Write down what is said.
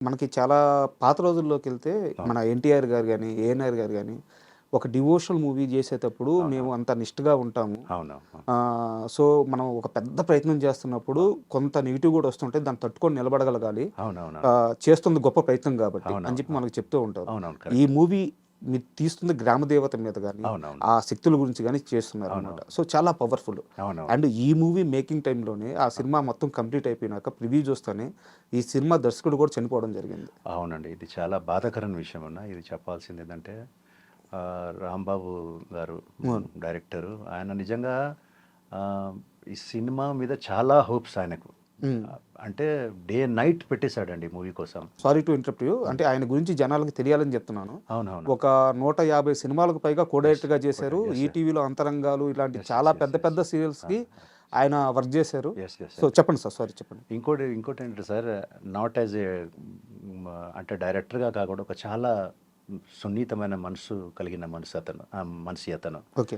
మనకి చాలా పాత రోజుల్లోకెళ్తే అవును. మన ఎన్టీఆర్ గారు గాని, ఏఎన్నార్ గారు గాని ఒక డివోషనల్ మూవీ చేసేటప్పుడు మేము అవునవును. అంత నిష్ఠగా ఉంటాము. అవునవును. సో, మనం ఒక పెద్ద ప్రయత్నం చేస్తున్నప్పుడు అవును. కొంత నెగెటివ్ కూడా వస్తుంటే దాన్ని తట్టుకొని నిలబడగలగాలి. అవునవునవును. చేస్తుంది గొప్ప ప్రయత్నం కాబట్టి అని చెప్పి అవునవును. మనకు చెప్తూ ఉంటారు. అవునవును. ఈ కరెక్ట్. మూవీ మీరు తీస్తుంది గ్రామ దేవత మీద గాని, అవునవును. ఆ శక్తుల గురించి గాని చేస్తున్నారనమాట. అవునవును. సో, చాలా పవర్‌ఫుల్. అవునవును. అండ్ ఈ మూవీ మేకింగ్ టైమ్‌లోనే ఆ ఆ! సినిమా మొత్తం కంప్లీట్ అయిపోయినాక ప్రివ్యూ చూస్తేనే ఈ సినిమా దర్శకుడు కూడా చనిపోవడం జరిగింది. అవునండి. ఇది చాలా బాధాకరమైన విషయం అన్న. ఇది చెప్పాల్సిందేంటంటే 'రాంబాబు' గారు అవును. డైరెక్టరు. ఆయన నిజంగా ఆహ్, ఈ సినిమా మీద చాలా హోప్స్ ఆయనకు. హ్మ్. అంటే డే నైట్ పెట్టేసాడండి మూవీ కోసం. Sorry to interrupt you. హ్మ్. అంటే ఆయన గురించి జనాలకి తెలియాలని చెప్తున్నాను. అవునవును. ఒక 150 సినిమాలకు పైగా కో యెస్. డైరెక్టర్‌గా కొట్ట చేశారు. యెస్. ఈటీవీలో అంతరంగాలు ఇలాంటి యెస్. యెస్. చాలా యెస్. పెద్ద యెస్. పెద్ద ఆ! సీరియల్స్‌కి ఆయన వర్క్ చేశారు. యెస్. యెస్ సో, అండి. చెప్పండి సార్. సారీ చెప్పండి. ఇంకోటేంటంటే సార్, నాట్ యాజ్ ఏ అంటే డైరెక్టర్‌గా కాకుండా ఒక చాలా సున్నితమైన మనసు కలిగిన మనిషి అతను. మనిషి అతను. ఓకే.